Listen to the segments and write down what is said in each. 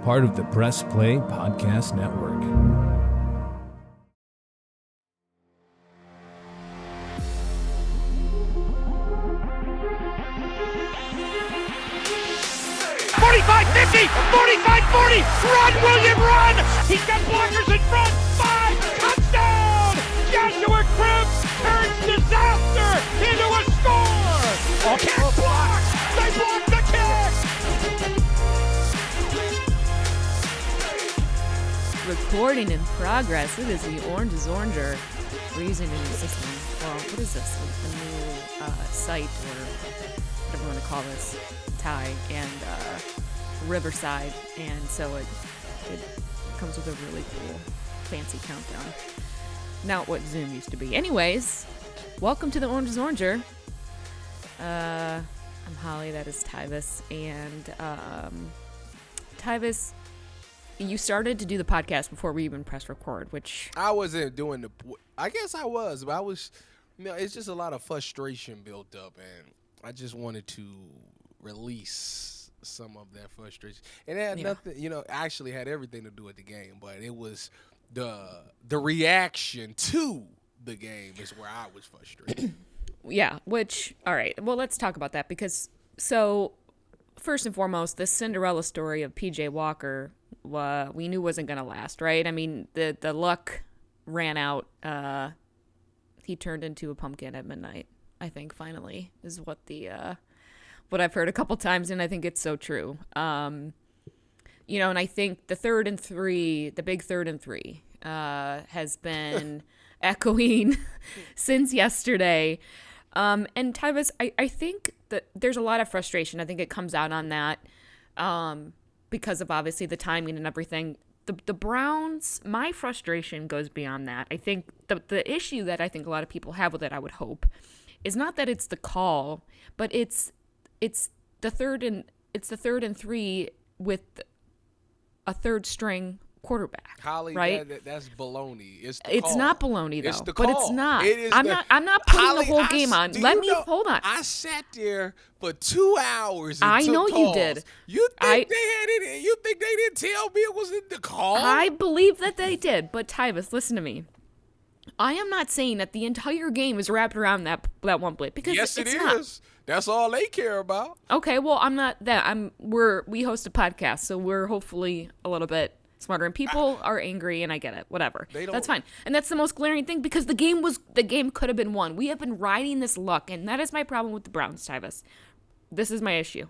part of the Press Play Podcast Network. Run, William, run! He's got blockers in front. 5, touchdown! Joshua Cribbs turns disaster into a score! Kick block! They blocked the kick! Recording in progress. It is the Orange is Oranger. We're using a new system. Well, what is this? A new site or whatever you want to call this. Ty and Riverside, and so it comes with a really cool fancy countdown. Not what Zoom used to be. Anyways, welcome to the Orange is Oranger. I'm Holly, that is Tyvis, and Tyvis, you started to do the podcast before we even pressed record, which I wasn't doing I guess I was, but I was, it's just a lot of frustration built up, and I just wanted to release some of that frustration, and it had nothing, actually had everything to do with the game, but it was the reaction to the game is where I was frustrated. Yeah, which, all right, well, let's talk about that, because, so, first and foremost, this Cinderella story of PJ Walker, we knew wasn't going to last, right? I mean, the luck ran out. He turned into a pumpkin at midnight, I think, finally, is what what I've heard a couple times, and I think it's so true. And I think the big 3rd and 3, has been echoing since yesterday. And Tyvis, I think that there's a lot of frustration. I think it comes out on that because of obviously the timing and everything. The Browns, my frustration goes beyond that. I think the issue that I think a lot of people have with it, I would hope, is not that it's the call, but it's the 3rd and 3 with a 3rd string quarterback. Holly, right? that's baloney. It's not baloney though. It's the but call. it's not. I'm not putting the whole game on. Hold on. I sat there for 2 hours. And I took know calls. You did. You think they had it? You think they didn't tell me it was in the call? I believe that they did. But Tyvis, listen to me. I am not saying that the entire game is wrapped around that one play, because yes, it's it not. is. That's all they care about. Okay, well, I'm not that. We host a podcast, so we're hopefully a little bit smarter. And people are angry, and I get it. Whatever. That's fine. And that's the most glaring thing, because the game could have been won. We have been riding this luck, and that is my problem with the Browns, Tyvis. This is my issue.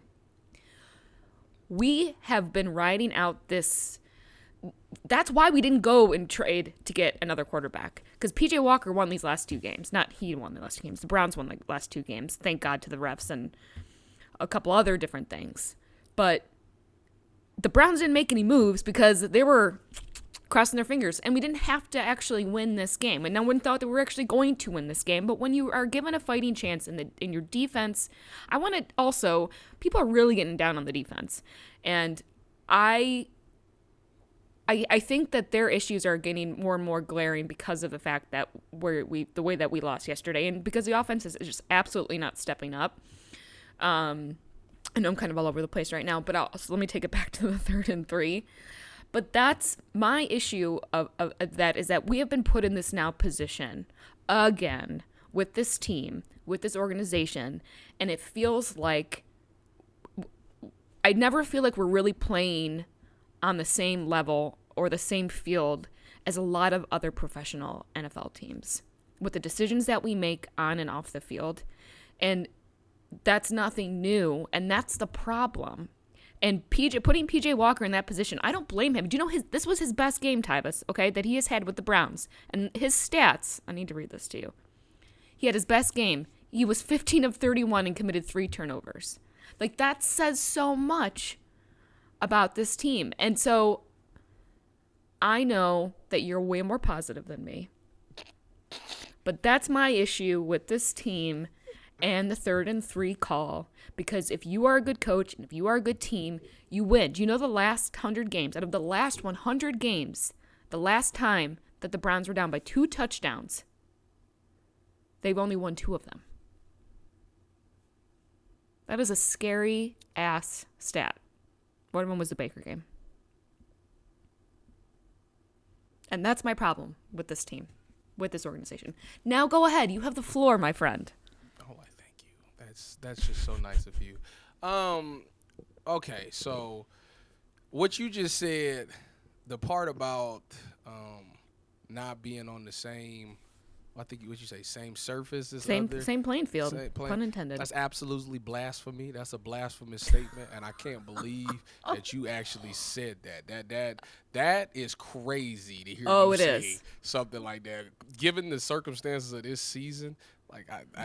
We have been riding out this. That's why we didn't go and trade to get another quarterback, because PJ Walker won these last 2 games. Not he won the last 2 games. The Browns won the last 2 games. Thank God to the refs and a couple other different things. But the Browns didn't make any moves because they were crossing their fingers, and we didn't have to actually win this game. And no one thought that we were actually going to win this game. But when you are given a fighting chance in your defense, I want to also, people are really getting down on the defense, and I think that their issues are getting more and more glaring because of the fact that the way that we lost yesterday, and because the offense is just absolutely not stepping up. I know I'm kind of all over the place right now, but so let me take it back to the 3rd and 3. But that's my issue of that, is that we have been put in this now position again with this team, with this organization, and it feels like I never feel like we're really playing on the same level or the same field as a lot of other professional NFL teams with the decisions that we make on and off the field. And that's nothing new, and that's the problem. And putting PJ Walker in that position, I don't blame him. Do you know this was his best game, Tyvis, okay, that he has had with the Browns. And his stats, I need to read this to you. He had his best game. He was 15 of 31 and committed 3 turnovers. Like, that says so much about this team. And so I know that you're way more positive than me, but that's my issue with this team and the 3rd and 3 call, because if you are a good coach and if you are a good team, you win. Do you know the last 100 games, out of the last 100 games, the last time that the Browns were down by 2 touchdowns, they've only won 2 of them. That is a scary ass stat. One of them was the Baker game. And that's my problem with this team, with this organization. Now go ahead. You have the floor, my friend. Oh, I thank you. That's just so nice of you. Okay, so what you just said, the part about not being on the same, I think what you say, same surface as Same playing field, pun intended. That's absolutely blasphemy. That's a blasphemous statement, and I can't believe that you actually said that. That is crazy to hear you say something like that. Given the circumstances of this season,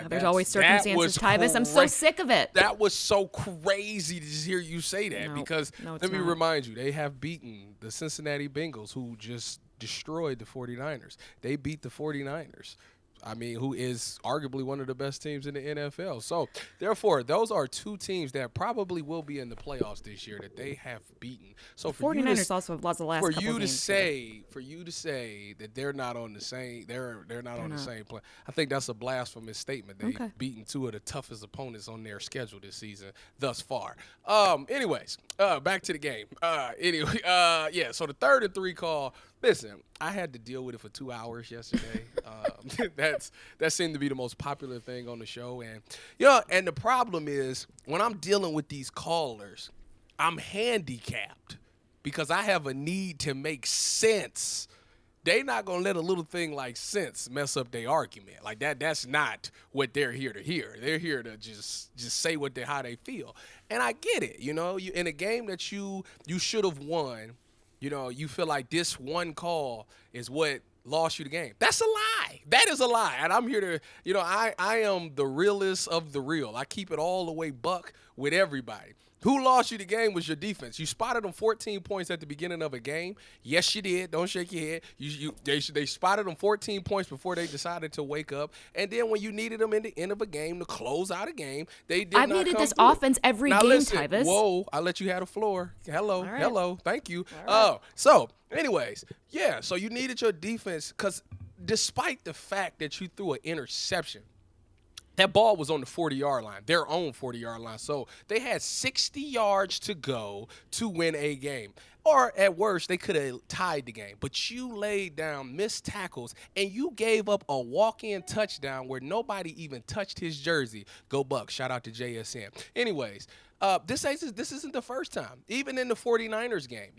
there's always circumstances, Tyvis. I'm so sick of it. That was so crazy to just hear you say that because let me remind you, they have beaten the Cincinnati Bengals, who just destroyed the 49ers. They beat the 49ers. I mean, who is arguably one of the best teams in the NFL. So, therefore, those are two teams that probably will be in the playoffs this year that they have beaten. So, the 49ers also have lost the last couple games. For you to say that they're not on the same, they're not on the same play. I think that's a blasphemous statement. They've beaten two of the toughest opponents on their schedule this season thus far. Anyways, back to the game. So the 3rd and 3 call. Listen, I had to deal with it for 2 hours yesterday. That seemed to be the most popular thing on the show. And and the problem is when I'm dealing with these callers, I'm handicapped because I have a need to make sense. They're not going to let a little thing like sense mess up their argument. Like that's not what they're here to hear. They're here to just say how they feel. And I get it. You in a game that you should have won, you feel like this one call is what lost you the game. That's a lie. That is a lie. And I'm here to, I am the realest of the real. I keep it all the way buck with everybody. Who lost you the game was your defense. You spotted them 14 points at the beginning of a game. Yes, you did. Don't shake your head. They spotted them 14 points before they decided to wake up. And then when you needed them in the end of a game to close out a game, they did not come through. I've needed this offense every game, Tyvis. Whoa, I let you have the floor. Hello, right. hello. Thank you. Right. So anyways, so you needed your defense because despite the fact that you threw an interception, that ball was on the 40-yard line, their own 40-yard line. So they had 60 yards to go to win a game. Or at worst, they could have tied the game. But you laid down missed tackles, and you gave up a walk-in touchdown where nobody even touched his jersey. Go Bucks. Shout out to JSN. Anyways, this isn't the first time. Even in the 49ers game,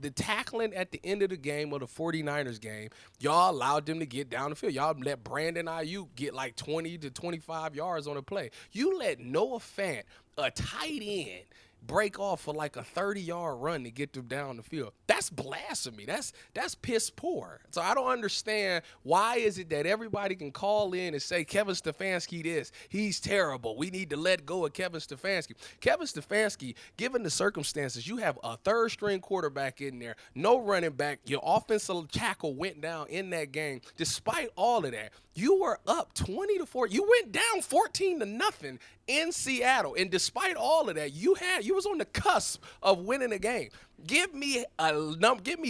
the tackling at the end of the game of the 49ers game, y'all allowed them to get down the field. Y'all let Brandon Ayuk get like 20 to 25 yards on a play. You let Noah Fant, a tight end, break off for like a 30-yard run to get them down the field. That's blasphemy. That's piss poor. So I don't understand why is it that everybody can call in and say Kevin Stefanski this. He's terrible. We need to let go of Kevin Stefanski. Kevin Stefanski, given the circumstances, you have a third-string quarterback in there, no running back. Your offensive tackle went down in that game. Despite all of that, you were up 20-4. You went down 14-0 in Seattle, and despite all of that, you was on the cusp of winning a game. Give me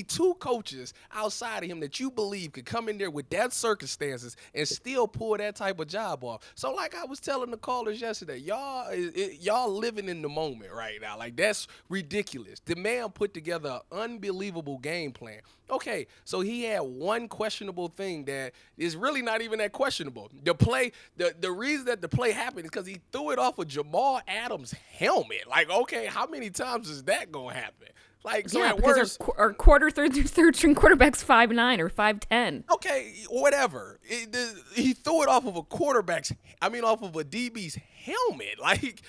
two coaches outside of him that you believe could come in there with that circumstances and still pull that type of job off. So like I was telling the callers yesterday, y'all living in the moment right now. Like that's ridiculous. The man put together an unbelievable game plan. Okay, so he had one questionable thing that is really not even that questionable. The play, the reason that the play happened is because he threw it off of Jamal Adams' helmet. Like, okay, how many times is that gonna happen? Like, so at worst, our third string quarterback's 5'9" or 5'10". Okay, whatever. He threw it off of off of a DB's helmet. Like,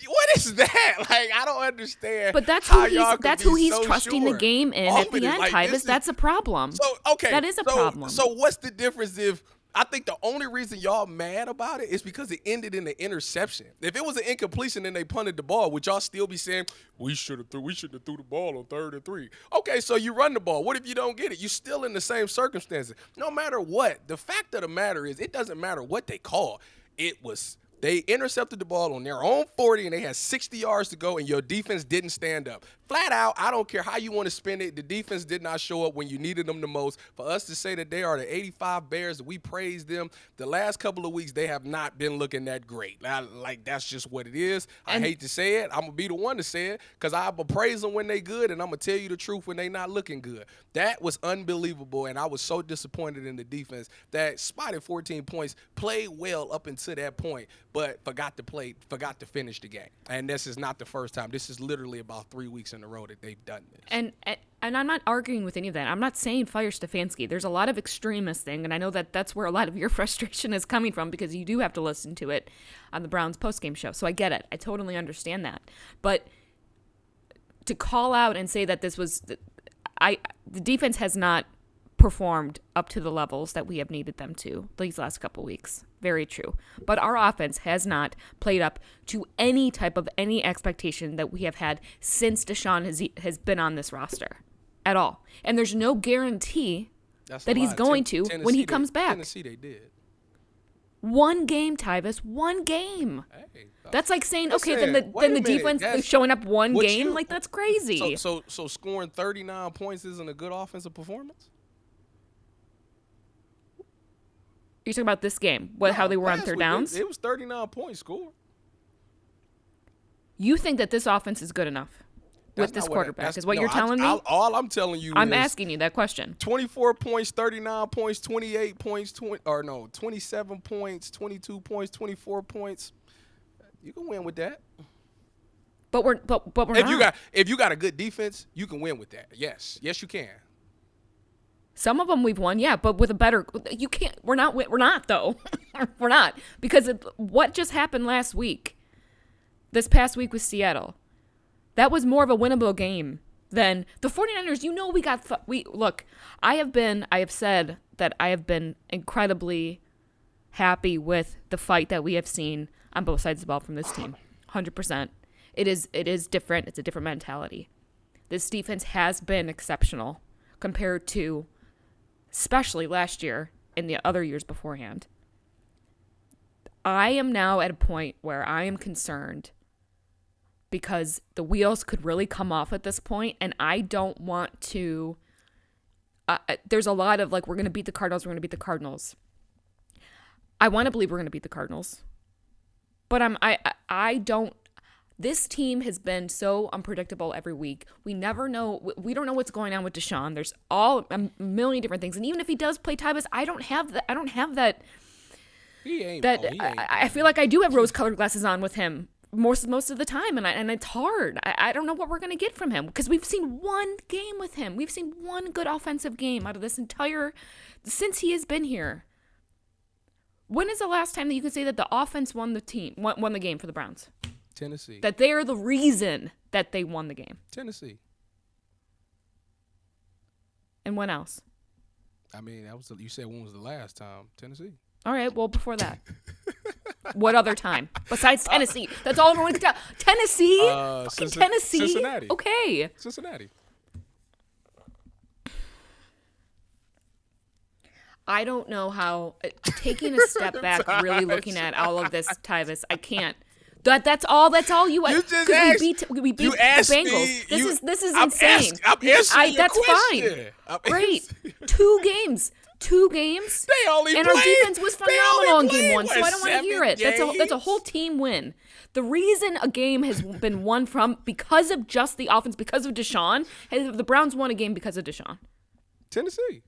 what is that? Like, I don't understand. But that's who he's trusting the game in at the end, Tyvis. That's a problem. So okay, that is a problem. So what's the difference if? I think the only reason y'all mad about it is because it ended in an interception. If it was an incompletion and they punted the ball, would y'all still be saying we should have threw the ball on 3rd and 3? Okay, so you run the ball. What if you don't get it? You're still in the same circumstances. No matter what, the fact of the matter is it doesn't matter what they call. They intercepted the ball on their own 40 and they had 60 yards to go and your defense didn't stand up. flat out, I don't care how you want to spin it. The defense did not show up when you needed them the most. For us to say that they are the 85 Bears, we praise them. The last couple of weeks, they have not been looking that great. Like, that's just what it is. I hate to say it. I'm going to be the one to say it because I'm going to praise them when they good, and I'm going to tell you the truth when they not looking good. That was unbelievable, and I was so disappointed in the defense that spotted 14 points, played well up until that point, but forgot to finish the game. And this is not the first time. This is literally about 3 weeks in a row that they've done this. And I'm not arguing with any of that. I'm not saying fire Stefanski. There's a lot of extremist thing, and I know that that's where a lot of your frustration is coming from because you do have to listen to it on the Browns postgame show. So I get it. I totally understand that. But to call out and say that this was the defense has not performed up to the levels that we have needed them to these last couple weeks. Very true. But our offense has not played up to any type of any expectation that we have had since Deshaun has been on this roster at all. And there's no guarantee that he's going to when he comes back. Tennessee, they did. One game, Tyvis. One game. Hey, that's like saying, okay, then the defense is showing up one game. Like, that's crazy. So scoring 39 points isn't a good offensive performance? You're talking about this game, how they were on third downs? It was 39 points scored. You think that this offense is good enough with this quarterback, is what you're telling me? All I'm telling you I'm asking you that question. 24 points, 39 points, 28 points, 27 points, 22 points, 24 points. You can win with that. But we're not. If you got a good defense, you can win with that. Yes, you can. Some of them we've won, yeah, but with a better, you can't. We're not though. We're not, because what just happened last week, this past week with Seattle, that was more of a winnable game than the 49ers. You know, look. I have said that I have been incredibly happy with the fight that we have seen on both sides of the ball from this team. 100%. It is different. It's a different mentality. This defense has been exceptional compared to, especially last year and the other years beforehand. I am now at a point where I am concerned because the wheels could really come off at this point, and I don't want to. There's a lot of, like, we're going to beat the Cardinals, we're going to beat the Cardinals. I want to believe we're going to beat the Cardinals, but I don't. This team has been so unpredictable every week. We never know. We don't know what's going on with Deshaun. There's a million different things, and even if he does play Tyvis, I don't have that. He ain't. I feel like I do have rose-colored glasses on with him most of the time, and it's hard. I don't know what we're gonna get from him because we've seen one game with him. We've seen one good offensive game out of this since he has been here. When is the last time that you can say that the offense won the game for the Browns? Tennessee. That they are the reason that they won the game. Tennessee. And when else? I mean, you said when was the last time? Tennessee. All right, well, before that. What other time? Besides Tennessee. That's all everyone can tell. Tennessee? Tennessee? Cincinnati. Okay. Cincinnati. I don't know how, taking a step back, really looking at all of this, Tyvis, I can't. That's all you just asked. We beat the Bengals. This is insane. I'm answering your that's question. Fine. Great. Two games. They only and played, our defense was phenomenal in game one, so I don't want to hear it. Games? That's a whole team win. The reason a game has been won because of just the offense, because of Deshaun, the Browns won a game because of Deshaun. Tennessee.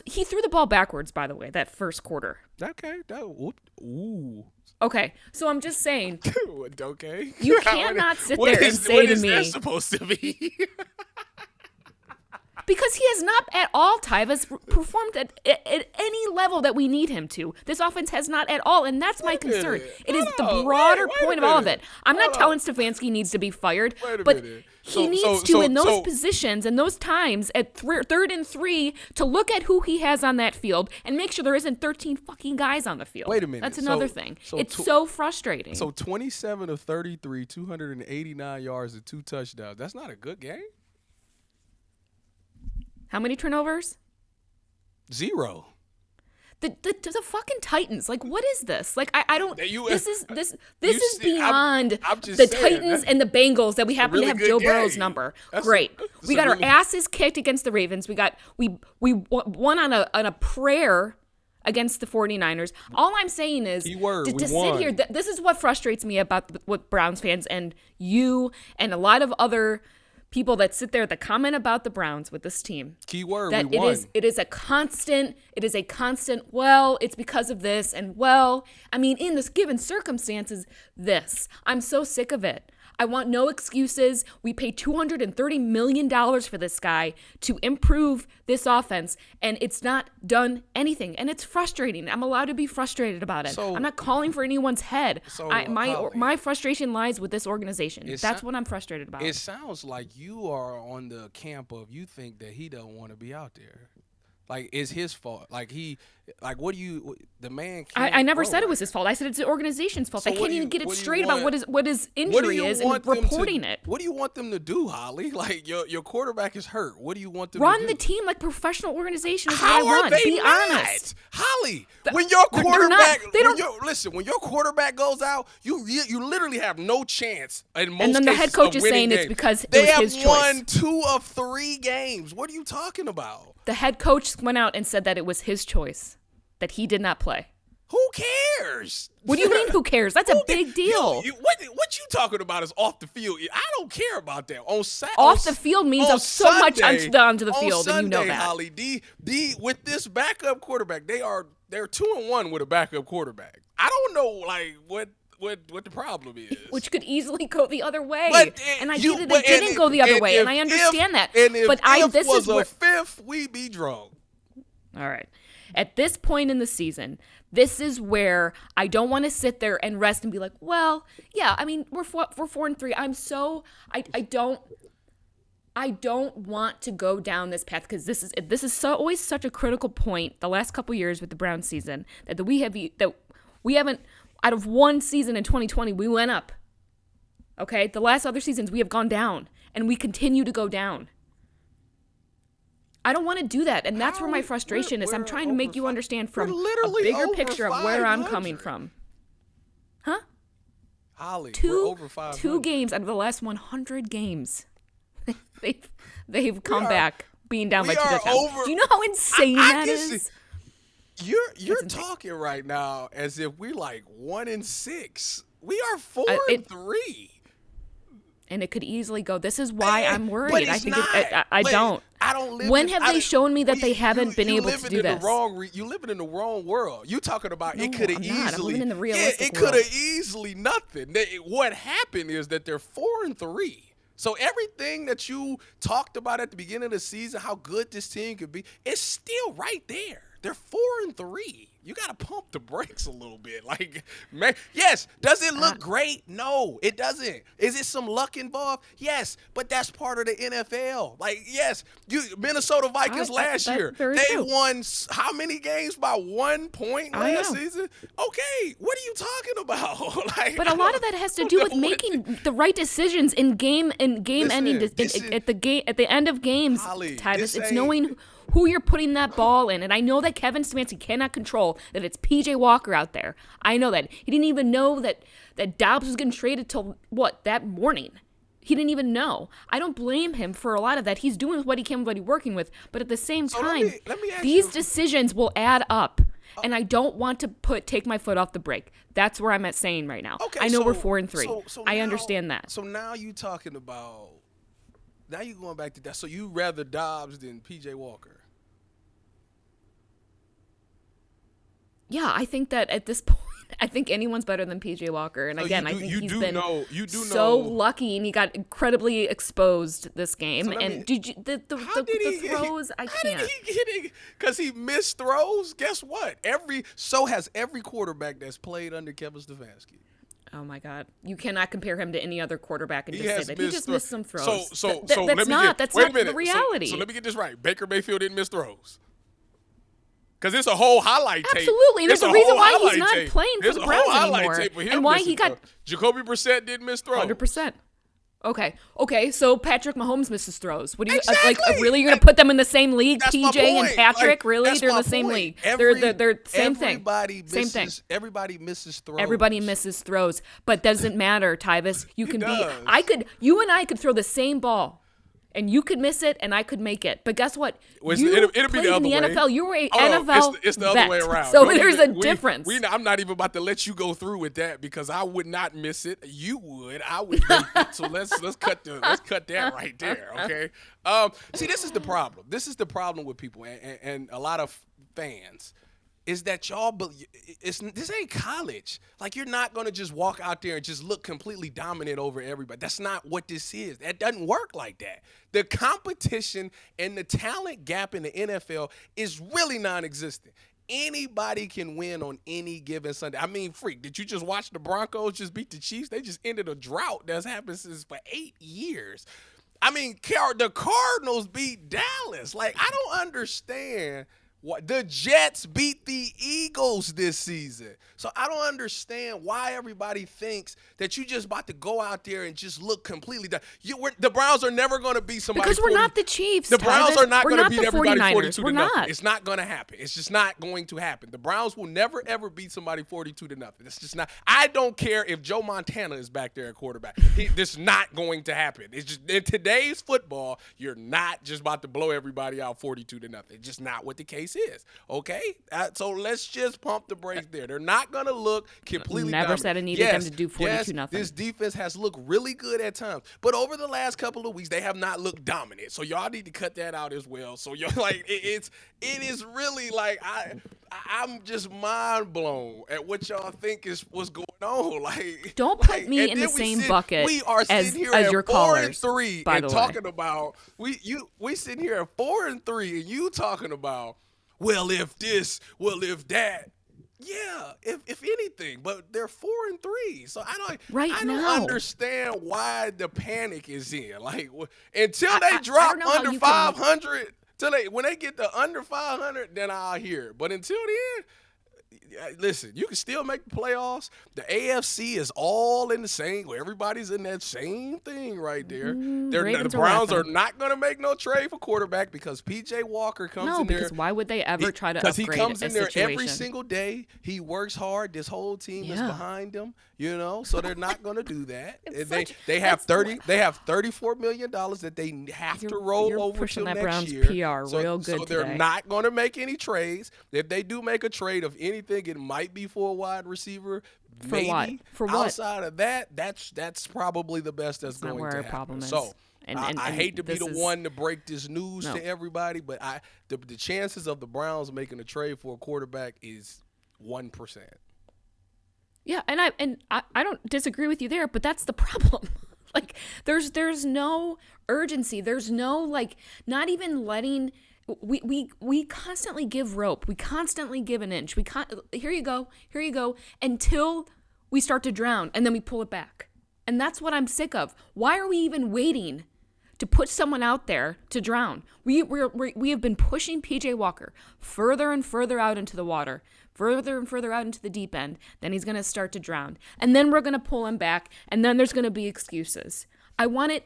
He threw the ball backwards, by the way, that first quarter. Okay. Ooh. Okay, so I'm just saying. Okay. You cannot sit there and say to me. What is that supposed to be? Because he has not at all, Tyvis, performed at any level that we need him to. This offense has not at all, and that's my concern. It is the broader point of all of it. I'm not telling Stefanski needs to be fired, but he needs to, in those positions and those times, at 3rd and 3, to look at who he has on that field and make sure there isn't 13 fucking guys on the field. Wait a minute. That's another thing. It's so frustrating. So 27 of 33, 289 yards and 2 touchdowns. That's not a good game? How many turnovers? 0. The fucking Titans. Like, what is this? Like, I don't. This is beyond the saying, Titans and the Bengals that we happen to have Joe Burrow's number. Great. We got our asses kicked against the Ravens. We won on a prayer against the 49ers. All I'm saying is to sit here. This is what frustrates me about what Browns fans and you and a lot of other people that sit there that comment about the Browns with this team. Keyword, that we won. It is a constant, well, it's because of this, and well, I mean, in this given circumstances, this. I'm so sick of it. I want no excuses. We paid $230 million for this guy to improve this offense, and it's not done anything. And it's frustrating. I'm allowed to be frustrated about it. I'm not calling for anyone's head. My frustration lies with this organization. That's what I'm frustrated about. It sounds like you are on the camp of you think that he don't want to be out there. Like, it's his fault. The man can't. I never said it was his fault. I said it's the organization's fault. I can't even get it straight about what his injury is and reporting it. What do you want them to do, Holly? Like, your quarterback is hurt. What do you want them to do? Run the team like professional organization is what I want. Be honest. Holly, when your quarterback when your quarterback goes out, you literally have no chance in most cases. And then the head coach is saying games. It's because they it was his choice. They have won 2 of 3 games. What are you talking about? The head coach went out and said that it was his choice, that he did not play. Who cares? What do you mean, who cares? That's a big deal. What you talking about is off the field. I don't care about that. Off the field means so much onto the field, Sunday, and you know that. Holly, D with this backup quarterback, they're 2-1 with a backup quarterback. I don't know what the problem is. Which could easily go the other way. And I get it didn't go the other way, and I understand that. This was a fifth, we'd be drunk. All right. At this point in the season, this is where I don't want to sit there and rest and be like, well, yeah, I mean, we're 4-3. I don't want to go down this path because this is always such a critical point the last couple years with the Browns season that we haven't. Out of one season in 2020, we went up. Okay? The last other seasons, we have gone down, and we continue to go down. I don't want to do that, and that's where my frustration is. I'm trying to make you understand from a bigger picture of where I'm coming from. Huh? Holly, we're over 500. 2 games out of the last 100 games. they've come back being down by 2 touchdowns. Do you know how insane that is? You're talking right now as if we're like 1-6. We are 4-3. And it could easily go. This is why I'm worried. I don't. When have they shown me that they haven't been able to do this? You living in the wrong world. You talking about it could have easily. I'm living in the realistic it could have easily nothing. What happened is that they're 4-3. So everything that you talked about at the beginning of the season, how good this team could be, it's still right there. They're 4-3. You got to pump the brakes a little bit. Like, man, yes. Does it look great? No, it doesn't. Is it some luck involved? Yes, but that's part of the NFL. Like, yes, Minnesota Vikings last year, they won how many games by 1 point last season? Okay, what are you talking about? But a lot of that has to do with making the right decisions in game ending at the end of games. Holly, Tyvis, it's knowing who you're putting that ball in. And I know that Kevin Stefanski cannot control that it's P.J. Walker out there. I know that. He didn't even know that Dobbs was getting traded till, that morning. He didn't even know. I don't blame him for a lot of that. He's doing what he can with what he's working with. But at the same time, these decisions will add up. And I don't want to take my foot off the brake. That's where I'm at saying right now. Okay, I know we're 4-3. I understand that. So now you talking about, now you're going back to that. So you rather Dobbs than P.J. Walker? Yeah, I think that at this point, I think anyone's better than P.J. Walker. And again, I think he's been so lucky, and he got incredibly exposed this game. So and the throws, I can't. How did he get it? Because he missed throws? Guess what? So has every quarterback that's played under Kevin Stefanski. Oh, my God. You cannot compare him to any other quarterback and just say that. He just missed some throws. That's not the reality. So let me get this right. Baker Mayfield didn't miss throws. Because it's a whole highlight tape. Absolutely. And there's a reason why he's not playing for the Browns anymore. And why he got Jacoby Brissett didn't miss throws. 100%. Okay. So Patrick Mahomes misses throws. What do you Exactly. really? You're gonna put them in the same league? That's my PJ and point. Patrick, really? That's They're in my the same point. league. They're same thing. Same thing. Everybody misses throws. Everybody misses throws, but doesn't matter, Tyvis. You can does. you and I could throw the same ball. And you could miss it, and I could make it. But guess what? Well, you it'll be played the in the other way. NFL. You were an Oh, no, NFL it's the other vet. way around. So Don't there's even- a difference. I'm not even about to let you go through with that because I would not miss it. You would. I would make it. So let's cut that right there. Okay. See, this is the problem. This is the problem with people and a lot of fans. Is that y'all this ain't college. Like, you're not going to just walk out there and just look completely dominant over everybody. That's not what this is. That doesn't work like that. The competition and the talent gap in the NFL is really non-existent. Anybody can win on any given Sunday. I mean, freak, did you just watch the Broncos just beat the Chiefs? They just ended a drought that's happened since for 8 years. I mean, the Cardinals beat Dallas. Like, I don't understand. What the Jets beat the Eagles this season. So I don't understand why everybody thinks that you just about to go out there and just look completely done. The Browns are never going to beat somebody. Because we're not the Chiefs. The Browns are not going to beat everybody 42 to We're nothing. not. It's not going to happen. It's just not going to happen. The Browns will never ever beat somebody 42 to nothing. It's just not. I don't care if Joe Montana is back there at quarterback. This is not going to happen. It's just in today's football, you're not just about to blow everybody out 42 to nothing. It's just not what the case is. Okay, so let's just pump the brakes there. They're not going to look completely Never dominant. said I needed them to do 42 nothing. This defense has looked really good at times, but over the last couple of weeks, they have not looked dominant. So y'all need to cut that out as well. So you're like, it is really like I'm just mind blown at what y'all think is what's going on. Like, don't put me in the same bucket we are as here as at your 4 callers. and 3 by and the talking way. about we sitting here at 4 and 3 and you talking about. Well, if this, if that, yeah, if anything, but they're 4 and 3, so I don't understand why the panic is in. Like, until they drop under 500, when they get to under 500, then I'll hear it. But until then. Listen, you can still make the playoffs. The AFC is all in the same. Everybody's in that same thing right there. The Browns are not going to make no trade for quarterback because P.J. Walker comes in there. No, because why would they ever try to upgrade a situation? Because he comes in there every single day. He works hard. This whole team is behind him. So they're not going to do that. They have $34 million that they have to roll over to next Browns year. PR real good So they're today. not going to make any trades. If they do make a trade of anything, it might be for a wide receiver. For maybe. what? For what? Outside of that, that's probably the best that's going to happen. Problem is. So And I hate to be the one to break this news to everybody, but the chances of the Browns making a trade for a quarterback is 1%. Yeah, and I don't disagree with you there, but that's the problem. Like, there's no urgency. There's no, like, not even letting. We constantly give rope. We constantly give an inch. Here you go, until we start to drown, and then we pull it back. And that's what I'm sick of. Why are we even waiting to put someone out there to drown? We have been pushing PJ Walker further and further out into the water, further and further out into the deep end. Then he's going to start to drown. And then we're going to pull him back, and then there's going to be excuses. I want to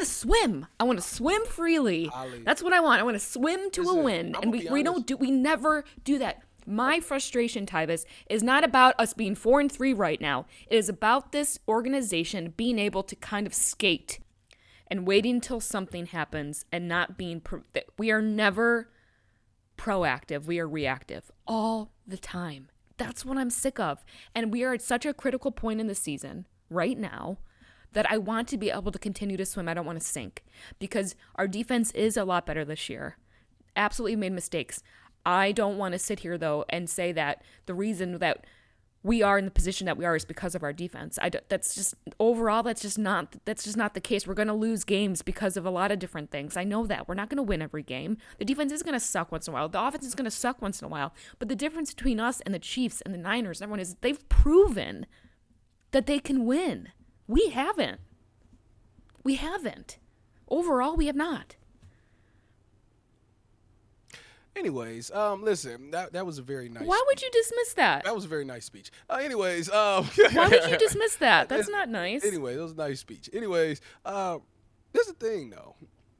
swim. I want to swim freely. Holly. That's what I want. I want to swim to a win. And we never do that. My frustration, Tyvis, is not about us being 4 and 3 right now. It is about this organization being able to kind of skate and waiting until something happens and not being we are never proactive. We are reactive all the time. That's what I'm sick of. And we are at such a critical point in the season right now that I want to be able to continue to swim. I don't want to sink because our defense is a lot better this year. Absolutely made mistakes. I don't want to sit here, though, and say that the reason that we are in the position that we are is because of our defense. That's just not the case. We're going to lose games because of a lot of different things. I know that. We're not going to win every game. The defense is going to suck once in a while. The offense is going to suck once in a while. But the difference between us and the Chiefs and the Niners and everyone is they've proven that they can win. We haven't. Overall, we have not. Anyways, listen, that was a very nice. Why would you dismiss that? That was a very nice speech. Anyways, Why would you dismiss that? That's not nice. Anyway, that was a nice speech. Anyways, this is the thing though.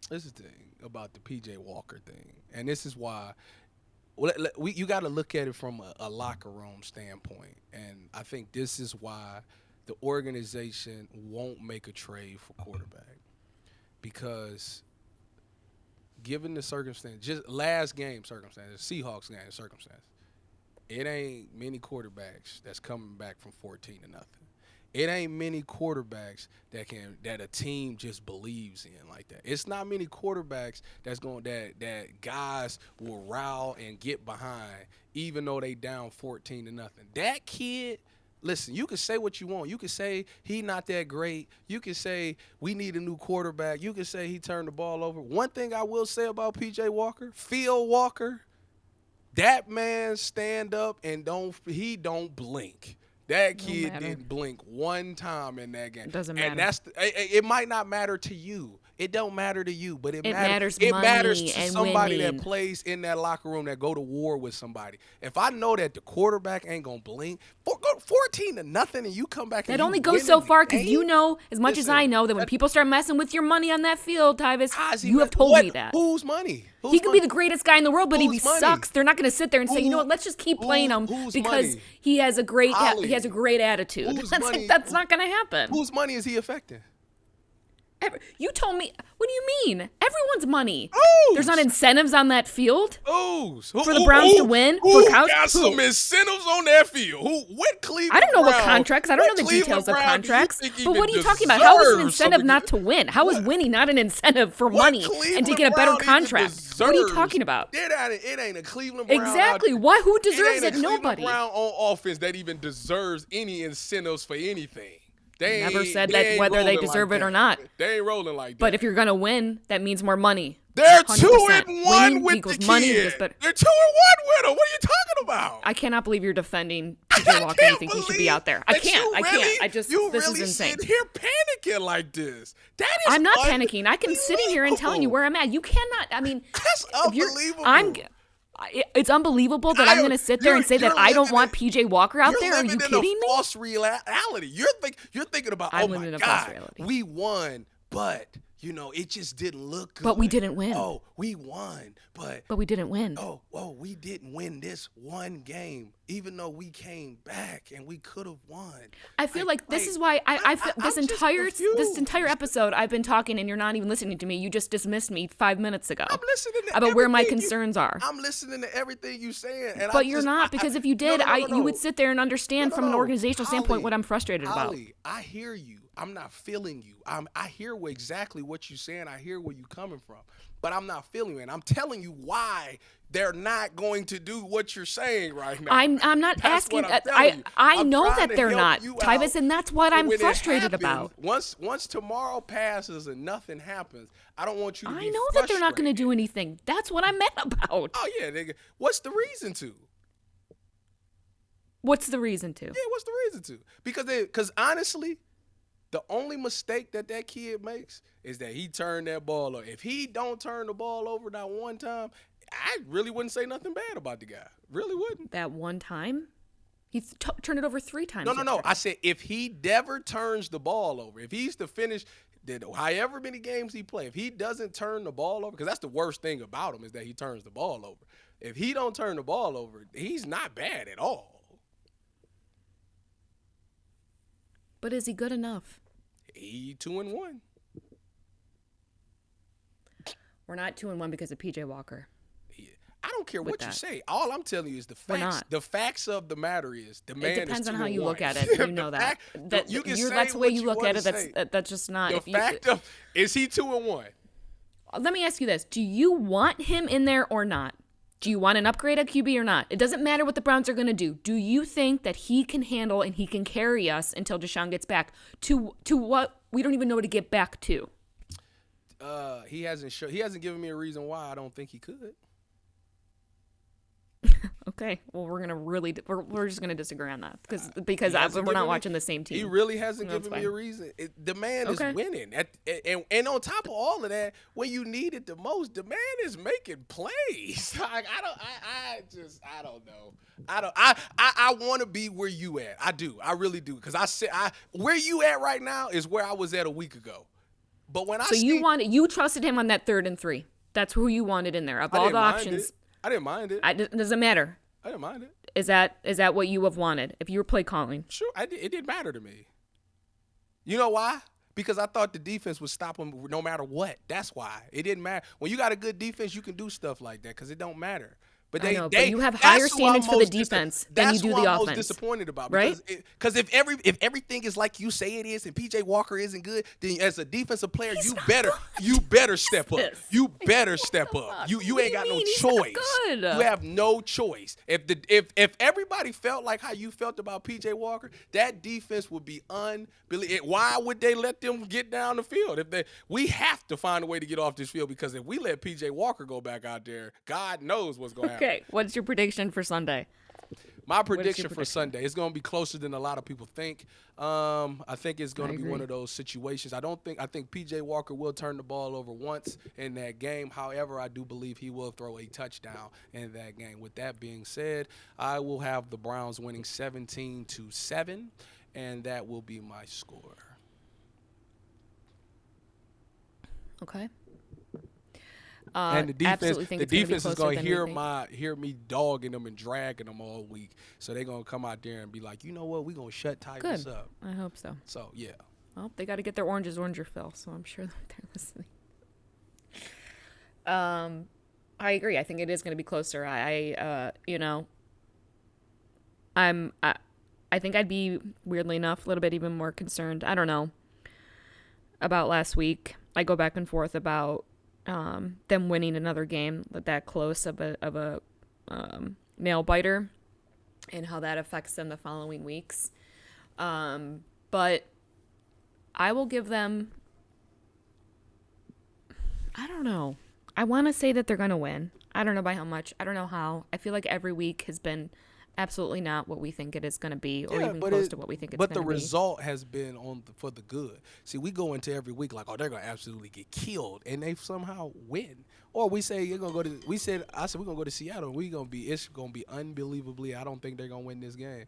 This is the thing about the PJ Walker thing, and this is why. You got to look at it from a locker room standpoint, and I think this is why the organization won't make a trade for quarterback, because given the circumstance, just last game circumstances, Seahawks game circumstance, it ain't many quarterbacks that's coming back from 14 to nothing. It ain't many quarterbacks that a team just believes in like that. It's not many quarterbacks that guys will rile and get behind even though they down 14 to nothing. That kid, listen, you can say what you want. You can say he not that great. You can say we need a new quarterback. You can say he turned the ball over. One thing I will say about P.J. Walker, Phil Walker, that man stand up and don't blink. That kid didn't blink one time in that game. It doesn't matter. And it might not matter to you. It don't matter to you, but it matters. It matters to somebody winning. that plays in that locker room, that go to war with somebody. If I know that the quarterback ain't gonna blink, go 14 to nothing, and you come back. That and only you goes win so the far because game? you know as much as I know that when people start messing with your money on that field, Tyvis, Ozzy, you have told me that. Whose money? He could be the greatest guy in the world, but if he Whose money? sucks, they're not going to sit there and say, you know what, let's just keep playing him whose because money? he has a great Holly, attitude. whose That's, money? that's not going to happen. Whose money is he affecting? You told me. What do you mean? Everyone's money. Whose? There's not incentives on that field Whose? for the Browns to win. Who For got some incentives on that field? What Cleveland? I don't know what Brown- contracts. I don't what know the details of Cleveland Brown do you contracts. think But even what are you talking about? How is an deserves incentive something? not to win? How is winning not an incentive for money and to get a better contract? What are you talking about? It ain't a Cleveland Brown. Exactly. Why? Who deserves it? it? Ain't a Nobody. Cleveland Brown on offense that even deserves any incentives for anything. They Never ain't- said they that ain't whether they rolling deserve like it or that. not. They ain't rolling like that. But if you're gonna win, that means more money. They're 100%. 2-1 Winning with equals the money kid. equals better. They're 2-1 with him. What are you talking about? I cannot believe you're defending PJ Walker. You think he should be out there? I can't. I can't. I just. You This really is insane. sit here panicking like this. That is. I'm not panicking. I can sitting here and telling you where I'm at. You cannot. I mean, That's if you're- unbelievable. It's unbelievable that I'm going to sit there and say that I don't want PJ Walker out there. Are you kidding me? False reality. You're thinking about. I'm Oh living my in a false God, reality. we won, but it just didn't look good. But we didn't win. Oh, we won, but we didn't win. we didn't win this one game, even though we came back and we could have won. I feel like this is why I feel I'm just this entire episode I've been talking and you're not even listening to me. You just dismissed me 5 minutes ago. I'm listening to about where my everything concerns are. I'm listening to everything you saying, and But you're not, because if you did, you would sit there and understand from an No. organizational standpoint Holly, what I'm frustrated about. Holly, I hear you. I'm not feeling you. I hear exactly what you're saying. I hear where you're coming from. But I'm not feeling you. And I'm telling you why they're not going to do what you're saying right now. I'm not That's asking. what I'm telling you. I I'm know trying that to they're help not, you Tyvis, out. and that's what But I'm when it frustrated happens, about. Once tomorrow passes and nothing happens, I don't want you to be I know that they're not going to frustrated. do anything. That's what I'm mad about. Oh, yeah, nigga. What's the reason to? What's the reason to? Yeah, what's the reason to? Because honestly, the only mistake that kid makes is that he turned that ball over. If he don't turn the ball over that one time, I really wouldn't say nothing bad about the guy. Really wouldn't. That one time? He turned it over 3 times. No. yesterday. I said if he never turns the ball over, if he's to finish however many games he play, if he doesn't turn the ball over, because that's the worst thing about him is that he turns the ball over. If he don't turn the ball over, he's not bad at all. But is he good enough? He 2-1. We're not 2-1 because of PJ Walker. I don't care what you that. say. All I'm telling you is the We're facts. not. The facts of the matter is the man It depends is on how you 2-1. look at it. You know that. You can say that's the way what you look wanna at it. say. That's just not. The If you, fact of is he 2-1? let me ask you this: do you want him in there or not? Do you want an upgrade at QB or not? It doesn't matter what the Browns are going to do. Do you think that he can handle and he can carry us until Deshaun gets back to what we don't even know to get back to? He hasn't given me a reason why I don't think he could. Okay, well we're just gonna disagree on that because we're not watching the same team. He really hasn't given me a reason. The man is winning, and on top of all of that, when you need it the most, the man is making plays. Like I don't know. I want to be where you at. I do. I really do. Because where you at right now is where I was at a week ago. But when you trusted him on that 3rd and 3. That's who you wanted in there of all the options. I didn't mind it. It doesn't matter. I didn't mind it. Is that what you have wanted if you were play calling? Sure, it didn't matter to me. You know why? Because I thought the defense would stop them no matter what. That's why. It didn't matter. When you got a good defense, you can do stuff like that because it don't matter. But but you have higher standards for the defense than you do the offense. That's what I'm most disappointed about. Because right? Because if everything is like you say it is and P.J. Walker isn't good, then as a defensive player, you better step up. You better step up. You ain't got no choice. You have no choice. If everybody felt like how you felt about P.J. Walker, that defense would be unbelievable. Why would they let them get down the field? We have to find a way to get off this field because if we let P.J. Walker go back out there, God knows what's going to happen. Okay, what's your prediction for Sunday? My prediction for Sunday is going to be closer than a lot of people think. I think it's going to be one of those situations. I think P.J. Walker will turn the ball over once in that game. However, I do believe he will throw a touchdown in that game. With that being said, I will have the Browns winning 17-7, and that will be my score. Okay. And the defense is going to hear me dogging them and dragging them all week. So they're going to come out there and be like, you know what, we're going to shut Tyvis up. I hope so. So, yeah. Well, they got to get their oranger fill, so I'm sure they're listening. I agree. I think it is going to be closer. I think I'd be, weirdly enough, a little bit even more concerned. I don't know about last week. I go back and forth about them winning another game that close of a nail biter and how that affects them the following weeks. But I will give them, I don't know. I want to say that they're going to win. I don't know by how much. I don't know how. I feel like every week has been absolutely not what we think it is going to be, or even close to what we think it's going to be. But the result has been for the good. See, we go into every week like, oh, they're going to absolutely get killed, and they somehow win. Or we say we're going to go to Seattle. It's going to be unbelievably. I don't think they're going to win this game.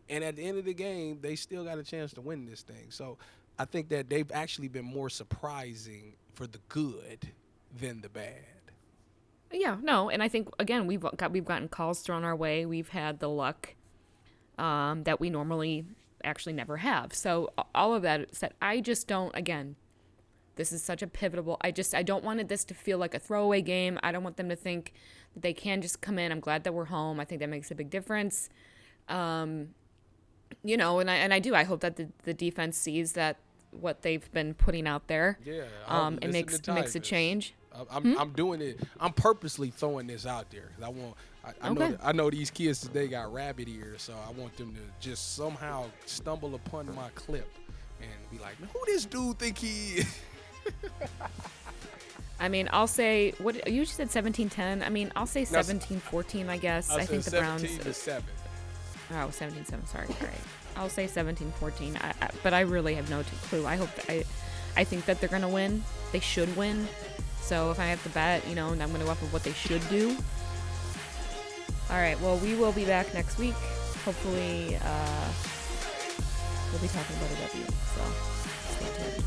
And at the end of the game, they still got a chance to win this thing. So I think that they've actually been more surprising for the good than the bad. Yeah, no, and I think again we've gotten calls thrown our way. We've had the luck that we normally actually never have. So all of that said, I just don't. Again, this is such a pivotal. I don't want this to feel like a throwaway game. I don't want them to think that they can just come in. I'm glad that we're home. I think that makes a big difference. And I do. I hope that the defense sees that what they've been putting out there. Yeah. And makes a change. I'm doing it. I'm purposely throwing this out there. I know these kids today got rabbit ears, so I want them to just somehow stumble upon my clip and be like, "Who this dude think he is?" I mean, I'll say what you said 17-10. I mean, I'll say 17-14. I guess. I think the Browns. 17-7. Oh, 17-7. Sorry. All right. I'll say 17-14. But I really have no clue. I think that they're gonna win. They should win. So if I have to bet, and I'm going to go off of what they should do. All right. Well, we will be back next week. Hopefully, we'll be talking about a W. So stay tuned.